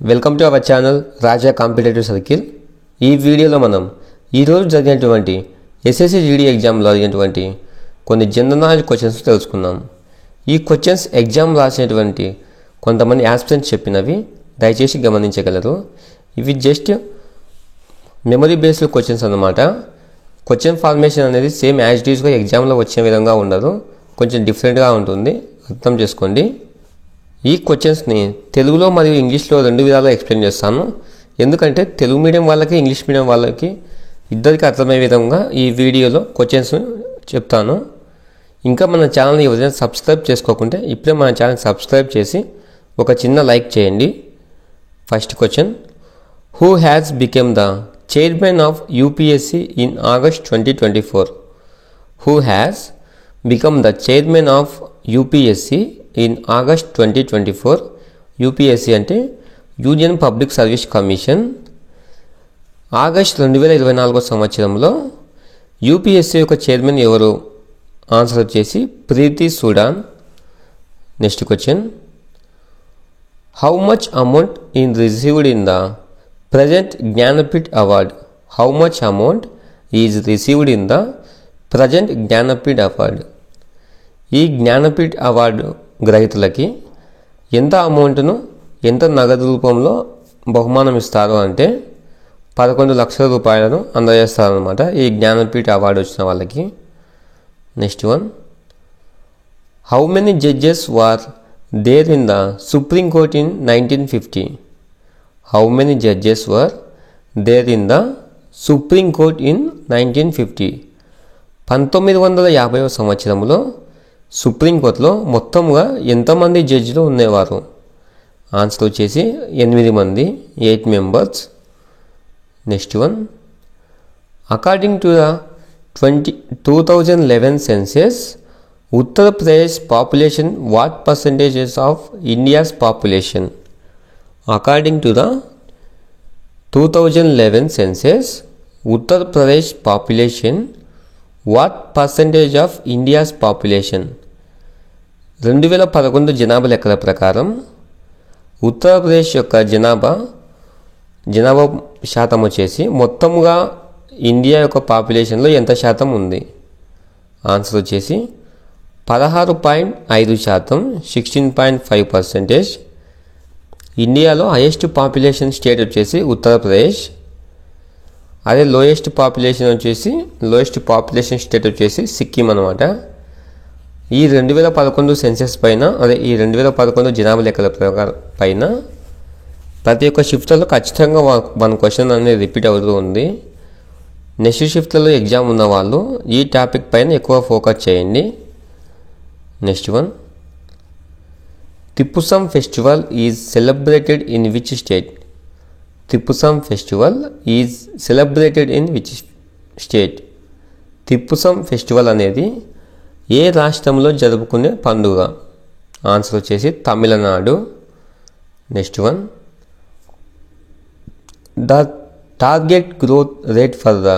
Welcome to our channel Raja competitive circle. ఈ వీడియోలో మనం ఈరోజు జరిగినటువంటి ఎస్ఎస్సి జీడీ ఎగ్జామ్లో జరిగినటువంటి కొన్ని జనరల్ నాలెడ్జ్ క్వశ్చన్స్ తెలుసుకుందాం. ఈ క్వశ్చన్స్ ఎగ్జామ్ రాసినటువంటి కొంతమంది యాస్పిరెంట్స్ చెప్పినవి, దయచేసి గమనించగలరు. ఇవి జస్ట్ మెమరీ బేస్డ్ క్వశ్చన్స్ అన్నమాట. క్వశ్చన్ ఫార్మేషన్ అనేది సేమ్ యాజ్ ఇట్ ఈస్గా ఎగ్జామ్లో వచ్చే విధంగా ఉండదు, కొంచెం డిఫరెంట్గా ఉంటుంది, అర్థం చేసుకోండి. ఈ క్వశ్చన్స్ని తెలుగులో మరియు ఇంగ్లీష్లో రెండు విధాలుగా ఎక్స్ప్లెయిన్ చేస్తాను. ఎందుకంటే తెలుగు మీడియం వాళ్ళకి, ఇంగ్లీష్ మీడియం వాళ్ళకి ఇద్దరికి అర్థమయ్యే విధంగా ఈ వీడియోలో క్వశ్చన్స్ చెప్తాను. ఇంకా మన ఛానల్ని ఎవరైనా సబ్స్క్రైబ్ చేసుకోకుంటే ఇప్పుడే మన ఛానల్ సబ్స్క్రైబ్ చేసి ఒక చిన్న లైక్ చేయండి. First question, who has become the chairman of UPSC in August 2024? Who has become the chairman of UPSC in August 2024. UPSC అంటే union public service commission. August 2024 సంవత్సరంలో యూపీఎస్సీ యొక్క చైర్మన్ ఎవరు? ఆన్సర్ వచ్చేసి Preeti Sudan. Next question, how much amount is received in the present Jnanpith award? How much amount is received in the present Jnanpith award? ఈ Jnanpith award గ్రహీతలకి ఎంత అమౌంట్ను, ఎంత నగదు రూపంలో బహుమానం ఇస్తారు అంటే 11 లక్షల రూపాయలను అందజేస్తారనమాట ఈ జ్ఞానపీఠ అవార్డు వచ్చిన వాళ్ళకి. Next one, how many judges were there in the Supreme Court in 1950? How many judges were there in the Supreme Court in 1950? 1950వ సంవత్సరంలో సుప్రీంకోర్టులో మొత్తంగా ఎంతమంది జడ్జిలు ఉండేవారు? ఆన్సర్ వచ్చేసి 8 మంది, 8 members. Next one, according to the 2011 census, Uttar Pradesh population what percentages of India's population? According to the 2011 census, Uttar Pradesh population what percentage of India's population? 2011 జనాభా లెక్కల ప్రకారం ఉత్తరప్రదేశ్ యొక్క జనాభా శాతం వచ్చేసి మొత్తంగా ఇండియా యొక్క పాపులేషన్లో ఎంత శాతం ఉంది? ఆన్సర్ వచ్చేసి 16.5%, 16.5%. ఇండియాలో హైయెస్ట్ పాపులేషన్ స్టేట్ వచ్చేసి ఉత్తరప్రదేశ్. అదే లోయెస్ట్ పాపులేషన్ స్టేట్ వచ్చేసి సిక్కిం అనమాట. ఈ 2011 సెన్సెస్ పైన, అదే ఈ 2011 జనాభా లెక్కల పైన ప్రతి ఒక్క షిఫ్ట్లలో ఖచ్చితంగా 1 క్వశ్చన్ అనేది రిపీట్ అవుతూ ఉంది. నెక్స్ట్ షిఫ్ట్లలో ఎగ్జామ్ ఉన్న వాళ్ళు ఈ టాపిక్ పైన ఎక్కువ ఫోకస్ చేయండి. Next one, Thaipusam festival is celebrated in which state? Thaipusam festival is celebrated in which state? Thaipusam festival అనేది ఏ రాష్ట్రంలో జరుపుకునే పండుగ? ఆన్సర్ వచ్చేసి Tamil Nadu. Next one, the target growth rate for the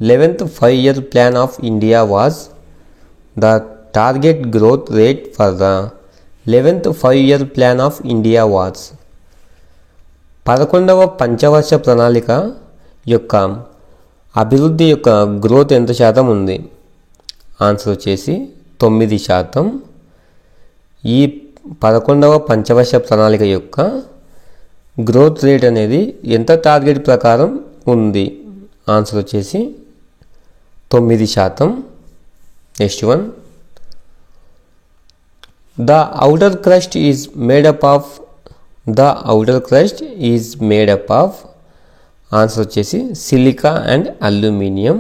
11th 5-year plan of India was? The target growth rate for the 11th 5-year plan of India was? 11వ పంచవర్ష ప్రణాళిక యొక్క అభివృద్ధి యొక్క గ్రోత్ ఎంత శాతం ఉంది? ఆన్సర్ వచ్చేసి 9%. ఈ 11వ పంచవర్ష ప్రణాళిక యొక్క గ్రోత్ రేట్ అనేది ఎంత టార్గెట్ ప్రకారం ఉంది? ఆన్సర్ వచ్చేసి 9%. Next one, the outer crust is made up of? The outer crust is made up of? Answer వచ్చేసి సిలికా అండ్ అల్యూమినియం.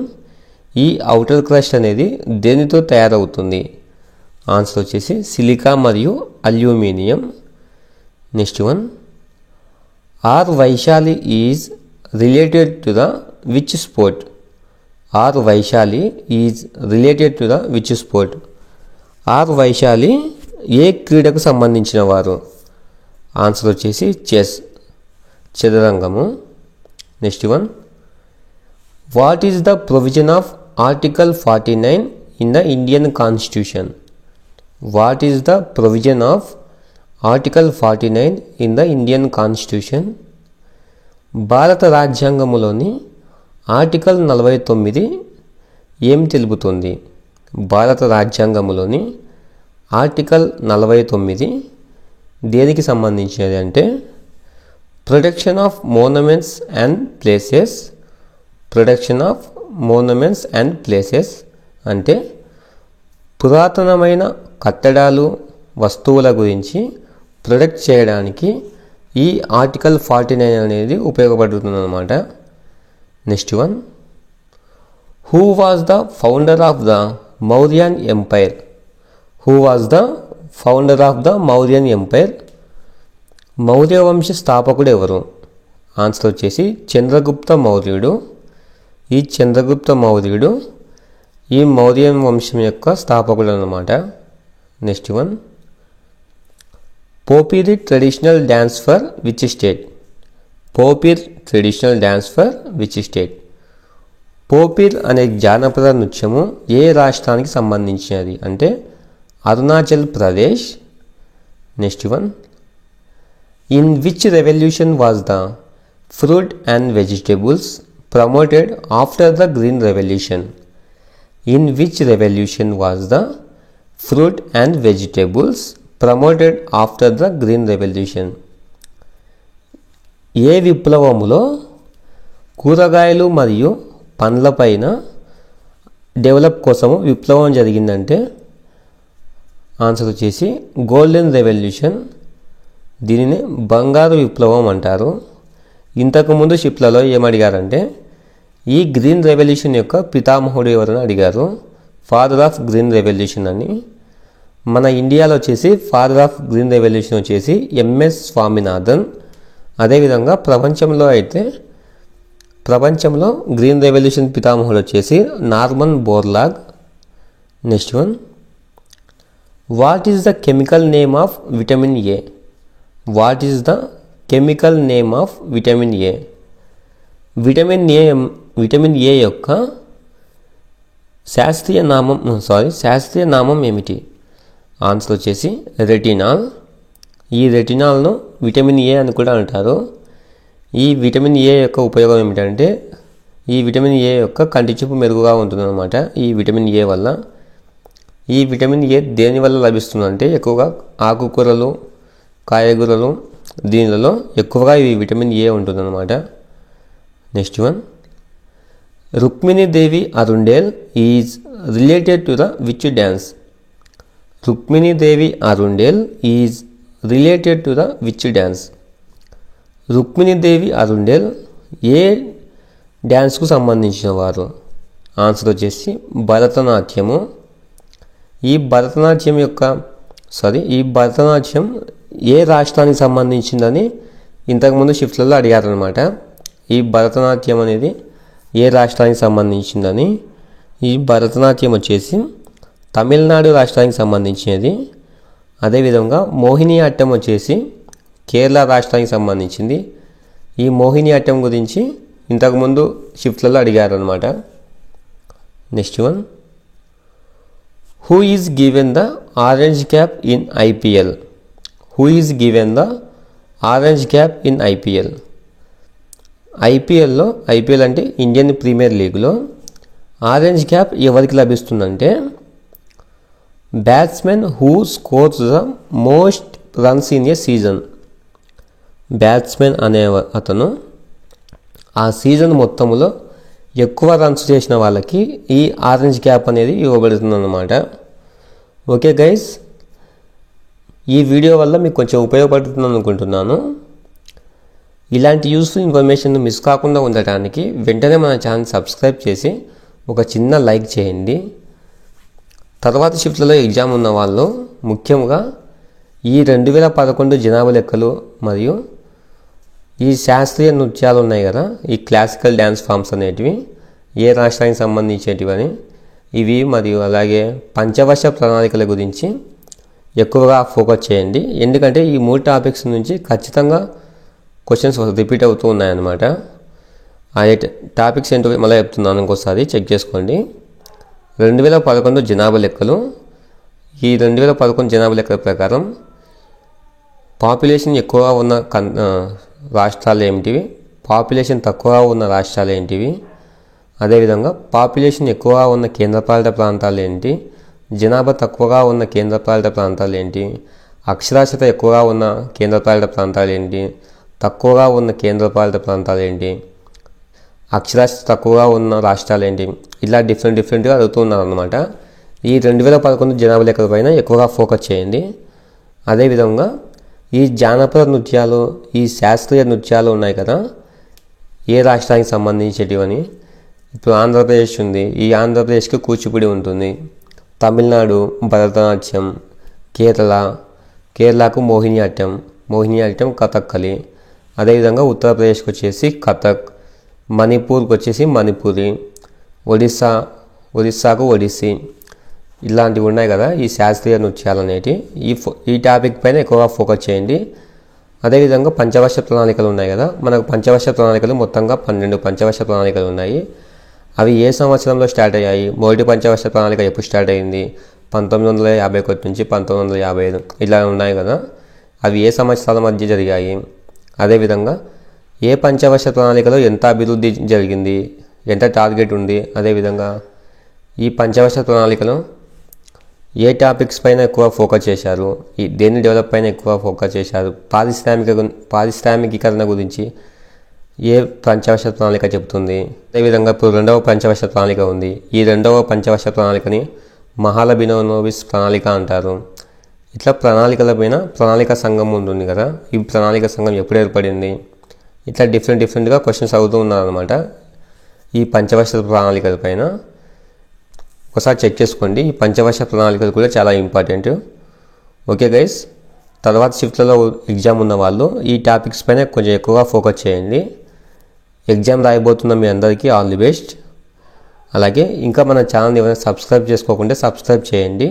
ఈ ఔటర్ క్రస్ట్ అనేది దేనితో తయారవుతుంది? ఆన్సర్ వచ్చేసి సిలికా మరియు aluminium. Next one, R Vaishali is related to the which sport? R Vaishali is related to the which sport? R Vaishali ఏ క్రీడకు సంబంధించిన వారు? ఆన్సర్ వచ్చేసి చెస్, చదరంగము. Next one, what is the provision of article 49 in the Indian constitution? What is the provision of Article 49 in the Indian Constitution? భారత రాజ్యాంగంలోని article 49 ఏం తెలుపుతుంది? భారత రాజ్యాంగంలోని ఆర్టికల్ 49 దేనికి సంబంధించినది అంటే protection of monuments and places. Protection of monuments and places అంటే పురాతనమైన కట్టడాలు, వస్తువుల గురించి ప్రొటెక్ట్ చేయడానికి ఈ ఆర్టికల్ 49 అనేది ఉపయోగపడుతుంది అన్నమాట. Next one, who was the founder of the Mauryan empire? Who was the founder of the Mauryan empire? Maurya వంశ స్థాపకుడు ఎవరు? ఆన్సర్ వచ్చేసి చంద్రగుప్త మౌర్యుడు. ఈ చంద్రగుప్త మౌర్యుడు ఈ మౌర్యన్ వంశం యొక్క స్థాపకుడు అన్నమాట. Next one, Popir traditional dance for which state? Popir traditional dance for which state? Popir అనే జానపద నృత్యము ఏ రాష్ట్రానికి సంబంధించినది అంటే Arunachal Pradesh. Next one, in which revolution was the fruit and vegetables promoted after the green revolution? In which revolution was the fruit and vegetables promoted after the green revolution? ఏ విప్లవములో కూరగాయలు మరియు పండ్లపైన డెవలప్ కోసము విప్లవం జరిగిందంటే ఆన్సర్ వచ్చేసి గోల్డెన్ రెవల్యూషన్. దీనిని బంగారు విప్లవం అంటారు. ఇంతకుముందు షిప్లలో ఏమడిగారంటే ఈ గ్రీన్ రెవల్యూషన్ యొక్క పితామహుడు ఎవరని అడిగారు, ఫాదర్ ఆఫ్ గ్రీన్ రెవల్యూషన్ అని. మన ఇండియాలో వచ్చేసి ఫాదర్ ఆఫ్ గ్రీన్ రెవల్యూషన్ వచ్చేసి ఎంఎస్ స్వామినాథన్. అదేవిధంగా ప్రపంచంలో గ్రీన్ రెవల్యూషన్ పితామహుడు వచ్చేసి Norman Borlaug. Next one, what is the chemical name of vitamin A? What is the chemical name of vitamin A? Vitamin A యొక్క శాస్త్రీయ నామం ఏమిటి? ఆన్సర్ వచ్చేసి రెటినాల్. ఈ రెటినాల్ను విటమిన్ ఏ అని కూడా అంటారు. ఈ విటమిన్ ఏ యొక్క ఉపయోగం ఏమిటంటే ఈ విటమిన్ ఏ యొక్క కంటి చూపు మెరుగుగా ఉంటుందన్నమాట. ఈ విటమిన్ ఏ వల్ల ఈ విటమిన్ ఏ దేని వల్ల లభిస్తుందంటే ఎక్కువగా ఆకుకూరలు, కాయగూరలు, దీనిలో ఎక్కువగా ఈ విటమిన్ ఏ ఉంటుందన్నమాట. Next one, Rukmini Devi Arundale is related to the which dance? Rukmini Devi Arundale is related to the which dance? Rukmini Devi Arundale ఏ డ్యాన్స్కు సంబంధించిన వారు? ఆన్సర్ వచ్చేసి భరతనాట్యము. ఈ భరతనాట్యం ఏ రాష్ట్రానికి సంబంధించిందని ఇంతకుముందు షిఫ్ట్లలో అడిగారనమాట. ఈ భరతనాట్యం అనేది ఏ రాష్ట్రానికి సంబంధించిందని. ఈ భరతనాట్యం వచ్చేసి తమిళనాడు రాష్ట్రానికి సంబంధించినది. అదేవిధంగా మోహిని అట్టం వచ్చేసి కేరళ రాష్ట్రానికి సంబంధించింది. ఈ మోహిని అట్టం గురించి ఇంతకుముందు షిఫ్ట్లలో అడిగారనమాట. Next one, who is given the orange cap in IPL? Who is given the orange cap in IPL? IPL అంటే ఇండియన్ ప్రీమియర్ లీగ్లో ఆరెంజ్ క్యాప్ ఎవరికి లభిస్తుందంటే batsmen who scores the most runs in a season. Batsmen అనే అతను ఆ season మొత్తంలో ఎక్కువ runs చేసిన వాళ్ళకి ఈ ఆరెంజ్ క్యాప్ అనేది ఇవ్వబడుతుంది అన్నమాట. ఓకే గైస్, ఈ వీడియో వల్ల మీకు కొంచెం ఉపయోగపడుతుంది అనుకుంటున్నాను. ఇలాంటి యూస్ఫుల్ ఇన్ఫర్మేషన్ మిస్ కాకుండా ఉండటానికి వెంటనే మన ఛానల్ సబ్స్క్రైబ్ చేసి ఒక చిన్న లైక్ చేయండి. తర్వాత షిఫ్ట్లలో ఎగ్జామ్ ఉన్న వాళ్ళు ముఖ్యంగా ఈ 2011 జనాభా లెక్కలు మరియు ఈ శాస్త్రీయ నృత్యాలు ఉన్నాయి కదా, ఈ క్లాసికల్ డ్యాన్స్ ఫామ్స్ అనేటివి ఏ రాష్ట్రానికి సంబంధించేటివి అని ఇవి మరియు అలాగే పంచవర్ష ప్రణాళికల గురించి ఎక్కువగా ఫోకస్ చేయండి. ఎందుకంటే ఈ 3 టాపిక్స్ నుంచి ఖచ్చితంగా క్వశ్చన్స్ రిపీట్ అవుతూ ఉన్నాయన్నమాట. ఆ టాపిక్స్ ఏంటో మళ్ళీ చెప్తున్నాను, ఇంకోసారి చెక్ చేసుకోండి. 2011 జనాభా లెక్కలు. ఈ 2011 జనాభా లెక్కల ప్రకారం పాపులేషన్ ఎక్కువగా ఉన్న రాష్ట్రాలు ఏమిటివి, పాపులేషన్ తక్కువగా ఉన్న రాష్ట్రాలు ఏంటివి, అదేవిధంగా పాపులేషన్ ఎక్కువగా ఉన్న కేంద్రపాలిత ప్రాంతాలు ఏంటి, జనాభా తక్కువగా ఉన్న కేంద్రపాలిత ప్రాంతాలు ఏంటి, అక్షరాస్యత ఎక్కువగా ఉన్న కేంద్రపాలిత ప్రాంతాలు ఏంటి, తక్కువగా ఉన్న కేంద్రపాలిత ప్రాంతాలు ఏంటి, అక్షరాస్యత తక్కువగా ఉన్న రాష్ట్రాలు ఏంటి, ఇలా డిఫరెంట్గా అడుగుతున్నారు అన్నమాట. ఈ 2011 జనాభా లెక్కల పైన ఎక్కువగా ఫోకస్ చేయండి. అదేవిధంగా ఈ జానపద నృత్యాలు, ఈ శాస్త్రీయ నృత్యాలు ఉన్నాయి కదా, ఏ రాష్ట్రానికి సంబంధించేటివని. ఇప్పుడు ఆంధ్రప్రదేశ్ ఉంది, ఈ ఆంధ్రప్రదేశ్కి కూచిపూడి ఉంటుంది. తమిళనాడు భరతనాట్యం, కేరళకు మోహినియాట్టం కథక్కలి. అదేవిధంగా ఉత్తరప్రదేశ్కి వచ్చేసి కథక్, మణిపూర్కి వచ్చేసి మణిపూరి, ఒడిస్సాకు ఒడిస్సీ. ఇలాంటివి ఉన్నాయి కదా ఈ శాస్త్రీయ నృత్యాలు అనేవి. ఈ టాపిక్ పైన ఎక్కువగా ఫోకస్ చేయండి. అదేవిధంగా పంచవర్ష ప్రణాళికలు ఉన్నాయి కదా, మనకు పంచవర్ష ప్రణాళికలు మొత్తంగా 12 పంచవర్ష ప్రణాళికలు ఉన్నాయి. అవి ఏ సంవత్సరంలో స్టార్ట్ అయ్యాయి, మొదటి పంచవర్ష ప్రణాళిక ఎప్పుడు స్టార్ట్ అయ్యింది, 1951 నుంచి 1955 ఇలా ఉన్నాయి కదా, అవి ఏ సంవత్సరాల మధ్య జరిగాయి. అదేవిధంగా ఏ పంచవర్ష ప్రణాళికలో ఎంత అభివృద్ధి జరిగింది, ఎంత టార్గెట్ ఉంది. అదేవిధంగా ఈ పంచవర్ష ప్రణాళికలో ఏ టాపిక్స్ పైన ఎక్కువ ఫోకస్ చేశారు, దేని డెవలప్ పైన ఎక్కువ ఫోకస్ చేశారు, పారిశ్రామికీకరణ గురించి ఏ పంచవర్ష ప్రణాళిక చెబుతుంది. అదేవిధంగా ఇప్పుడు 2వ పంచవర్ష ప్రణాళిక ఉంది. ఈ 2వ పంచవర్ష ప్రణాళికని మహాలబినోవిస్ ప్రణాళిక అంటారు. ఇట్లా ప్రణాళికల పైన ప్రణాళిక సంఘం ఉంటుంది కదా, ఈ ప్రణాళిక సంఘం ఎప్పుడు ఏర్పడింది, ఇట్లా డిఫరెంట్గా క్వశ్చన్స్ అవుతూ ఉన్నారనమాట. ఈ పంచవర్ష ప్రణాళికల పైన ఒకసారి చెక్ చేసుకోండి. ఈ పంచవర్ష ప్రణాళికలు కూడా చాలా ఇంపార్టెంట్. ఓకే గైస్, తర్వాత షిఫ్ట్లలో ఎగ్జామ్ ఉన్న వాళ్ళు ఈ టాపిక్స్ పైన కొంచెం ఎక్కువగా ఫోకస్ చేయండి. ఎగ్జామ్ రాయబోతున్న మీ అందరికీ ఆల్ ది బెస్ట్. అలాగే ఇంకా మన ఛానల్ ఏమైనా సబ్స్క్రైబ్ చేసుకోకుంటే సబ్స్క్రైబ్ చేయండి.